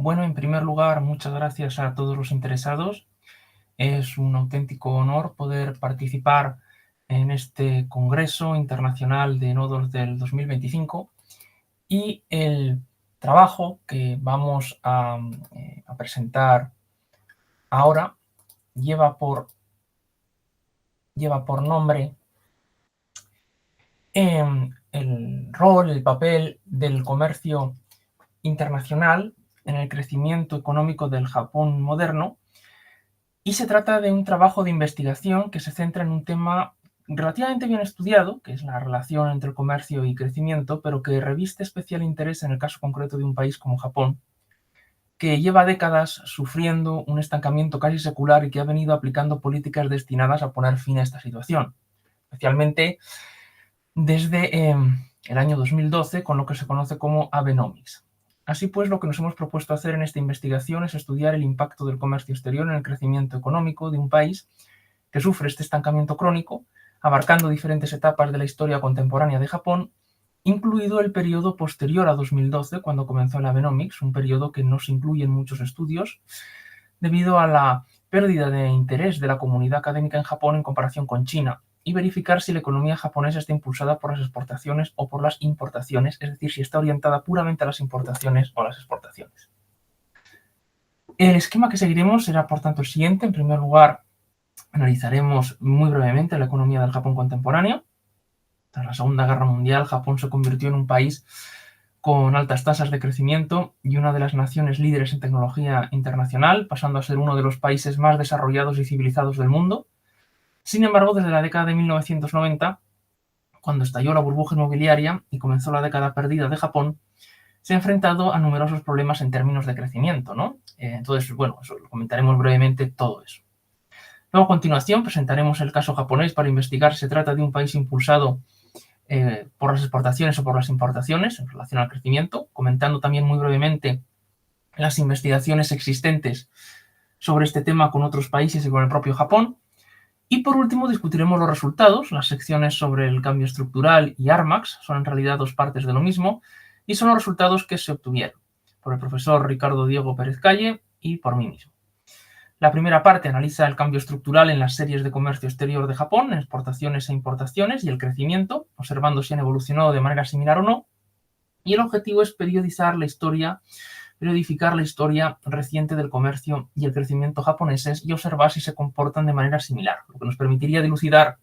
Bueno, en primer lugar, muchas gracias a todos los interesados. Es un auténtico honor poder participar en este Congreso Internacional de Nodos del 2025 y el trabajo que vamos a presentar ahora lleva por nombre el rol, el papel del comercio internacional en el crecimiento económico del Japón moderno. Y se trata de un trabajo de investigación que se centra en un tema relativamente bien estudiado, que es la relación entre comercio y crecimiento, pero que reviste especial interés en el caso concreto de un país como Japón, que lleva décadas sufriendo un estancamiento casi secular y que ha venido aplicando políticas destinadas a poner fin a esta situación, especialmente desde el año 2012, con lo que se conoce como Abenomics. Así pues, lo que nos hemos propuesto hacer en esta investigación es estudiar el impacto del comercio exterior en el crecimiento económico de un país que sufre este estancamiento crónico, abarcando diferentes etapas de la historia contemporánea de Japón, incluido el periodo posterior a 2012, cuando comenzó el Abenomics, un periodo que no se incluye en muchos estudios, debido a la pérdida de interés de la comunidad académica en Japón en comparación con China, y verificar si la economía japonesa está impulsada por las exportaciones o por las importaciones, es decir, si está orientada puramente a las importaciones o a las exportaciones. El esquema que seguiremos será, por tanto, el siguiente. En primer lugar, analizaremos muy brevemente la economía del Japón contemporáneo. Tras la Segunda Guerra Mundial, Japón se convirtió en un país con altas tasas de crecimiento y una de las naciones líderes en tecnología internacional, pasando a ser uno de los países más desarrollados y civilizados del mundo. Sin embargo, desde la década de 1990, cuando estalló la burbuja inmobiliaria y comenzó la década perdida de Japón, se ha enfrentado a numerosos problemas en términos de crecimiento, ¿no? Entonces, bueno, eso, lo comentaremos brevemente todo eso. Luego, a continuación, presentaremos el caso japonés para investigar si se trata de un país impulsado por las exportaciones o por las importaciones en relación al crecimiento, comentando también muy brevemente las investigaciones existentes sobre este tema con otros países y con el propio Japón. Y por último discutiremos los resultados. Las secciones sobre el cambio estructural y ARMAX son en realidad dos partes de lo mismo y son los resultados que se obtuvieron por el profesor Ricardo Diego Pérez Calle y por mí mismo. La primera parte analiza el cambio estructural en las series de comercio exterior de Japón, exportaciones e importaciones y el crecimiento, observando si han evolucionado de manera similar o no. Y el objetivo es periodificar la historia reciente del comercio y el crecimiento japoneses y observar si se comportan de manera similar, lo que nos permitiría dilucidar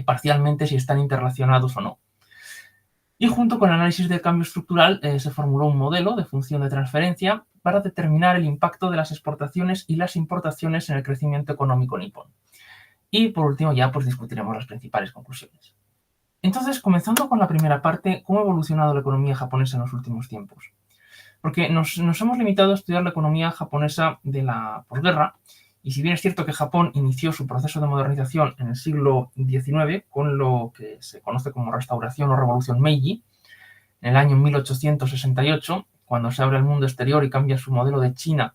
parcialmente si están interrelacionados o no. Y junto con el análisis del cambio estructural se formuló un modelo de función de transferencia para determinar el impacto de las exportaciones y las importaciones en el crecimiento económico nipón. Y por último ya pues discutiremos las principales conclusiones. Entonces, comenzando con la primera parte, ¿cómo ha evolucionado la economía japonesa en los últimos tiempos? Porque nos hemos limitado a estudiar la economía japonesa de la posguerra, y si bien es cierto que Japón inició su proceso de modernización en el siglo XIX, con lo que se conoce como restauración o revolución Meiji, en el año 1868, cuando se abre al mundo exterior y cambia su modelo de China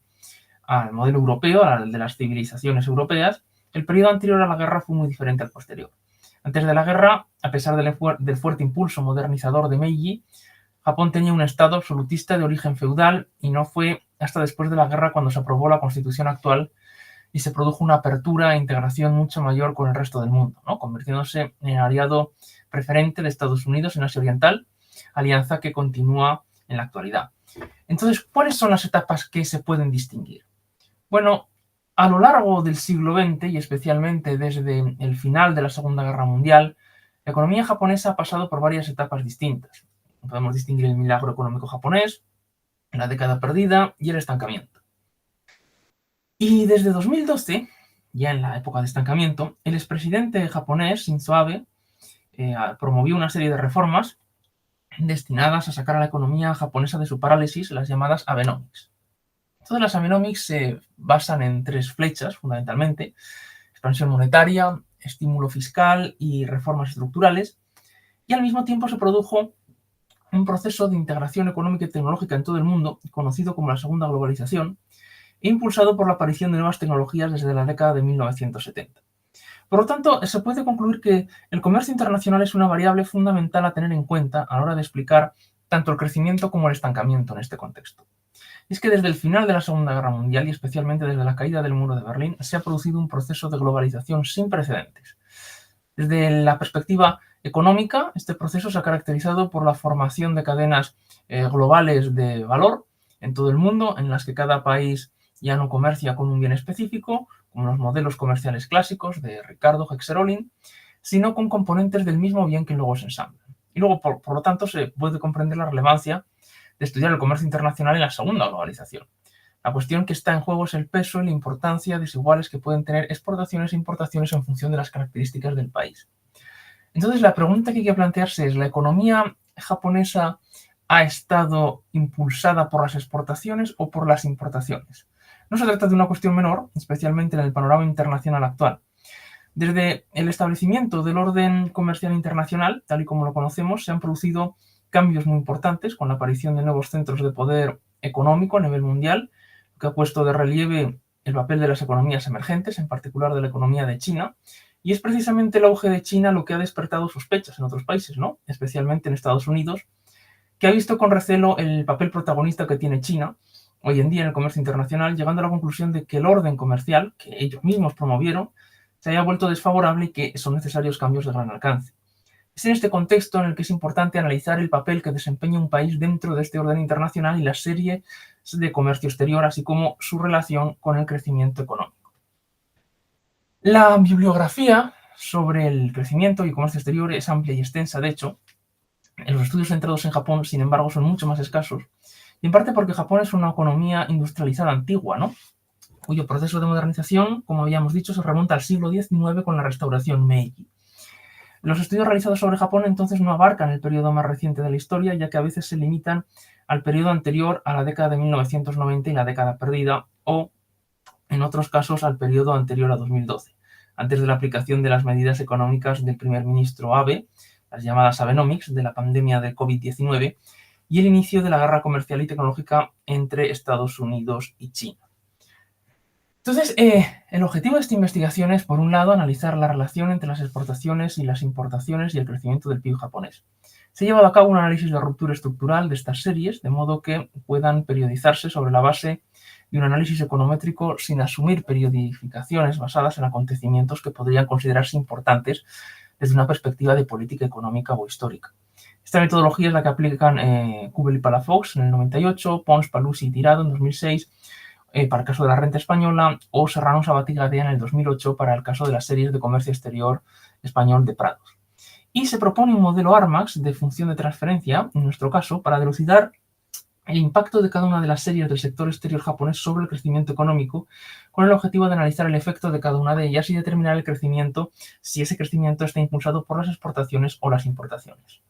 al modelo europeo, al de las civilizaciones europeas, el periodo anterior a la guerra fue muy diferente al posterior. Antes de la guerra, a pesar del fuerte impulso modernizador de Meiji, Japón tenía un estado absolutista de origen feudal y no fue hasta después de la guerra cuando se aprobó la constitución actual y se produjo una apertura e integración mucho mayor con el resto del mundo, ¿no? Convirtiéndose en el aliado preferente de Estados Unidos en Asia Oriental, alianza que continúa en la actualidad. Entonces, ¿cuáles son las etapas que se pueden distinguir? Bueno, a lo largo del siglo XX y especialmente desde el final de la Segunda Guerra Mundial, la economía japonesa ha pasado por varias etapas distintas. Podemos distinguir el milagro económico japonés, la década perdida y el estancamiento. Y desde 2012, ya en la época de estancamiento, el expresidente japonés Shinzo Abe promovió una serie de reformas destinadas a sacar a la economía japonesa de su parálisis, las llamadas Abenomics. Todas las Abenomics se basan en tres flechas, fundamentalmente: expansión monetaria, estímulo fiscal y reformas estructurales, y al mismo tiempo se produjo un proceso de integración económica y tecnológica en todo el mundo, conocido como la segunda globalización, e impulsado por la aparición de nuevas tecnologías desde la década de 1970. Por lo tanto, se puede concluir que el comercio internacional es una variable fundamental a tener en cuenta a la hora de explicar tanto el crecimiento como el estancamiento en este contexto. Y es que desde el final de la Segunda Guerra Mundial y especialmente desde la caída del muro de Berlín se ha producido un proceso de globalización sin precedentes. Desde la perspectiva económica, este proceso se ha caracterizado por la formación de cadenas globales de valor en todo el mundo, en las que cada país ya no comercia con un bien específico, como los modelos comerciales clásicos de Ricardo Hexerolin, sino con componentes del mismo bien que luego se ensamblan. Y luego, por lo tanto, se puede comprender la relevancia de estudiar el comercio internacional en la segunda globalización. La cuestión que está en juego es el peso y la importancia desiguales que pueden tener exportaciones e importaciones en función de las características del país. Entonces, la pregunta que hay que plantearse es, ¿la economía japonesa ha estado impulsada por las exportaciones o por las importaciones? No se trata de una cuestión menor, especialmente en el panorama internacional actual. Desde el establecimiento del orden comercial internacional, tal y como lo conocemos, se han producido cambios muy importantes con la aparición de nuevos centros de poder económico a nivel mundial, que ha puesto de relieve el papel de las economías emergentes, en particular de la economía de China, y es precisamente el auge de China lo que ha despertado sospechas en otros países, ¿no? Especialmente en Estados Unidos, que ha visto con recelo el papel protagonista que tiene China hoy en día en el comercio internacional, llegando a la conclusión de que el orden comercial que ellos mismos promovieron se haya vuelto desfavorable y que son necesarios cambios de gran alcance. Es en este contexto en el que es importante analizar el papel que desempeña un país dentro de este orden internacional y la serie de comercio exterior, así como su relación con el crecimiento económico. La bibliografía sobre el crecimiento y comercio exterior es amplia y extensa, de hecho. Los estudios centrados en Japón, sin embargo, son mucho más escasos, y en parte porque Japón es una economía industrializada antigua, ¿no? Cuyo proceso de modernización, como habíamos dicho, se remonta al siglo XIX con la restauración Meiji. Los estudios realizados sobre Japón entonces no abarcan el periodo más reciente de la historia, ya que a veces se limitan al periodo anterior a la década de 1990 y la década perdida, o en otros casos al periodo anterior a 2012, antes de la aplicación de las medidas económicas del primer ministro Abe, las llamadas Abenomics, de la pandemia de COVID-19, y el inicio de la guerra comercial y tecnológica entre Estados Unidos y China. Entonces, el objetivo de esta investigación es, por un lado, analizar la relación entre las exportaciones y las importaciones y el crecimiento del PIB japonés. Se ha llevado a cabo un análisis de ruptura estructural de estas series, de modo que puedan periodizarse sobre la base de un análisis econométrico sin asumir periodificaciones basadas en acontecimientos que podrían considerarse importantes desde una perspectiva de política económica o histórica. Esta metodología es la que aplican Kubel y Palafox en el 98, Pons, Palusi y Tirado en 2006, para el caso de la renta española, o Serrano, Sabat y Gadea en el 2008 para el caso de las series de comercio exterior español de Prados. Y se propone un modelo Armax de función de transferencia, en nuestro caso, para dilucidar el impacto de cada una de las series del sector exterior japonés sobre el crecimiento económico, con el objetivo de analizar el efecto de cada una de ellas y determinar el crecimiento, si ese crecimiento está impulsado por las exportaciones o las importaciones.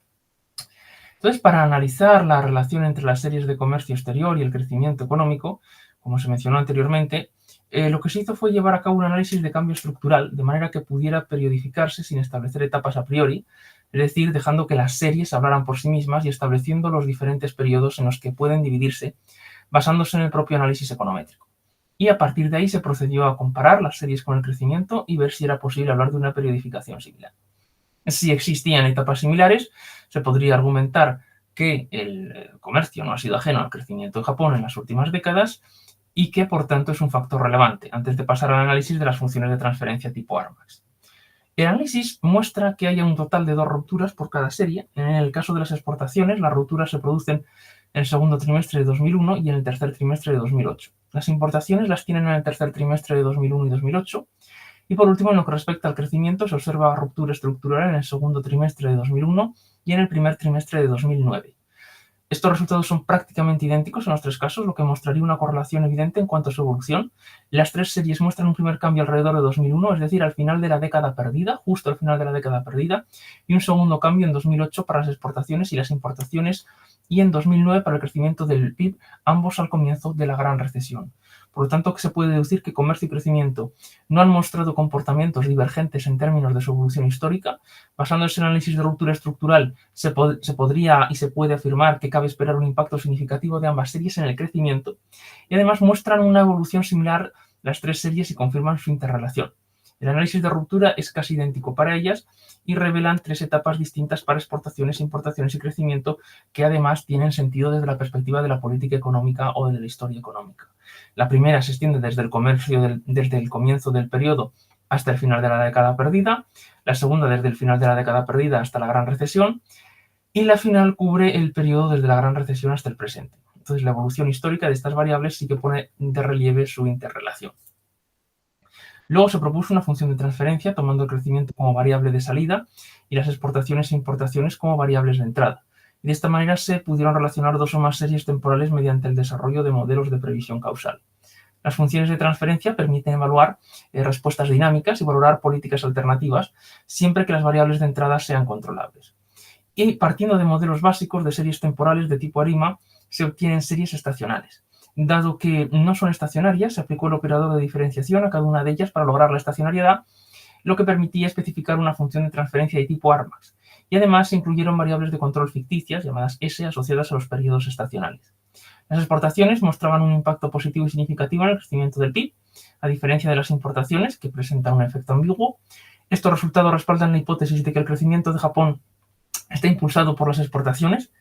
Entonces, para analizar la relación entre las series de comercio exterior y el crecimiento económico, como se mencionó anteriormente, lo que se hizo fue llevar a cabo un análisis de cambio estructural, de manera que pudiera periodificarse sin establecer etapas a priori, es decir, dejando que las series hablaran por sí mismas y estableciendo los diferentes periodos en los que pueden dividirse, basándose en el propio análisis econométrico. Y a partir de ahí se procedió a comparar las series con el crecimiento y ver si era posible hablar de una periodificación similar. Si existían etapas similares, se podría argumentar que el comercio no ha sido ajeno al crecimiento de Japón en las últimas décadas y que, por tanto, es un factor relevante, antes de pasar al análisis de las funciones de transferencia tipo Armax. El análisis muestra que hay un total de 2 rupturas por cada serie. En el caso de las exportaciones, las rupturas se producen en el segundo trimestre de 2001 y en el tercer trimestre de 2008. Las importaciones las tienen en el tercer trimestre de 2001 y 2008. Y por último, en lo que respecta al crecimiento, se observa ruptura estructural en el segundo trimestre de 2001 y en el primer trimestre de 2009. Estos resultados son prácticamente idénticos en los 3 casos, lo que mostraría una correlación evidente en cuanto a su evolución. Las 3 series muestran un primer cambio alrededor de 2001, es decir, al final de la década perdida, justo al final de la década perdida, y un segundo cambio en 2008 para las exportaciones y las importaciones, y en 2009 para el crecimiento del PIB, ambos al comienzo de la gran recesión. Por lo tanto, se puede deducir que comercio y crecimiento no han mostrado comportamientos divergentes en términos de su evolución histórica. Basándose en el análisis de ruptura estructural, se podría y se puede afirmar que cabe esperar un impacto significativo de ambas series en el crecimiento, y además muestran una evolución similar las 3 series y confirman su interrelación. El análisis de ruptura es casi idéntico para ellas y revelan 3 etapas distintas para exportaciones, importaciones y crecimiento que además tienen sentido desde la perspectiva de la política económica o de la historia económica. La primera se extiende desde el comercio desde el comienzo del periodo hasta el final de la década perdida, la segunda desde el final de la década perdida hasta la Gran Recesión y la final cubre el periodo desde la Gran Recesión hasta el presente. Entonces, la evolución histórica de estas variables sí que pone de relieve su interrelación. Luego se propuso una función de transferencia tomando el crecimiento como variable de salida y las exportaciones e importaciones como variables de entrada. Y de esta manera se pudieron relacionar 2 o más series temporales mediante el desarrollo de modelos de previsión causal. Las funciones de transferencia permiten evaluar respuestas dinámicas y valorar políticas alternativas siempre que las variables de entrada sean controlables. Y partiendo de modelos básicos de series temporales de tipo ARIMA, se obtienen series estacionales. Dado que no son estacionarias, se aplicó el operador de diferenciación a cada una de ellas para lograr la estacionariedad, lo que permitía especificar una función de transferencia de tipo Armax. Y además se incluyeron variables de control ficticias, llamadas S, asociadas a los periodos estacionales. Las exportaciones mostraban un impacto positivo y significativo en el crecimiento del PIB, a diferencia de las importaciones, que presentan un efecto ambiguo. Estos resultados respaldan la hipótesis de que el crecimiento de Japón está impulsado por las exportaciones,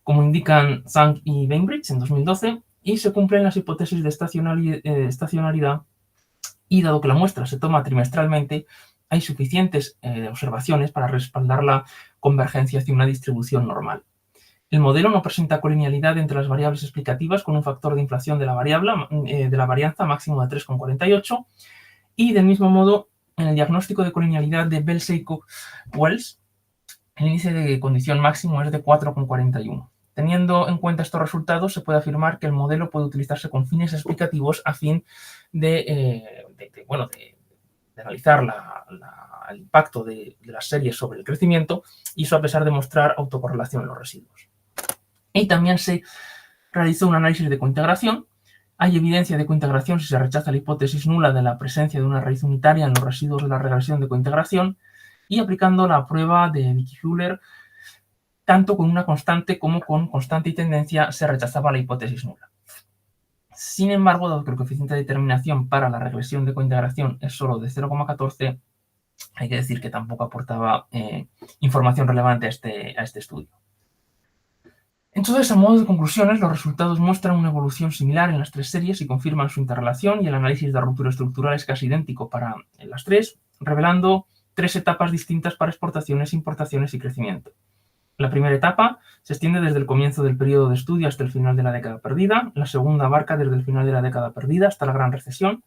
como indican Zhang y Bainbridge en 2012, y se cumplen las hipótesis de estacionalidad, y dado que la muestra se toma trimestralmente, hay suficientes observaciones para respaldar la convergencia hacia una distribución normal. El modelo no presenta colinealidad entre las variables explicativas con un factor de inflación de la varianza máximo de 3,48 y del mismo modo en el diagnóstico de colinealidad de Bell-Seicock-Wells el índice de condición máximo es de 4,41. Teniendo en cuenta estos resultados, se puede afirmar que el modelo puede utilizarse con fines explicativos a fin de analizar el impacto de las series sobre el crecimiento, y eso a pesar de mostrar autocorrelación en los residuos. Y también se realizó un análisis de cointegración. Hay evidencia de cointegración si se rechaza la hipótesis nula de la presencia de una raíz unitaria en los residuos de la regresión de cointegración, y aplicando la prueba de Dickey-Fuller, tanto con una constante como con constante y tendencia se rechazaba la hipótesis nula. Sin embargo, dado que el coeficiente de determinación para la regresión de cointegración es solo de 0,14, hay que decir que tampoco aportaba información relevante a este estudio. Entonces, a modo de conclusiones, los resultados muestran una evolución similar en las 3 series y confirman su interrelación, y el análisis de ruptura estructural es casi idéntico para las 3, revelando 3 etapas distintas para exportaciones, importaciones y crecimiento. La primera etapa se extiende desde el comienzo del periodo de estudio hasta el final de la década perdida, la segunda abarca desde el final de la década perdida hasta la Gran Recesión,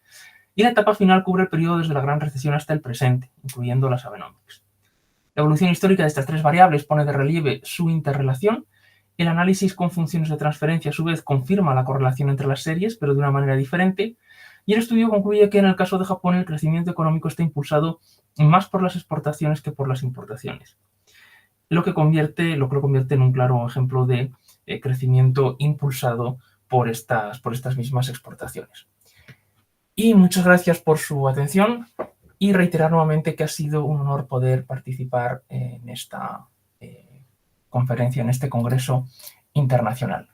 y la etapa final cubre el periodo desde la Gran Recesión hasta el presente, incluyendo las Abenomics. La evolución histórica de estas 3 variables pone de relieve su interrelación. El análisis con funciones de transferencia a su vez confirma la correlación entre las series, pero de una manera diferente, y el estudio concluye que en el caso de Japón el crecimiento económico está impulsado más por las exportaciones que por las importaciones, lo que lo convierte en un claro ejemplo de crecimiento impulsado por estas mismas exportaciones. Y muchas gracias por su atención, y reiterar nuevamente que ha sido un honor poder participar en esta conferencia, en este congreso internacional.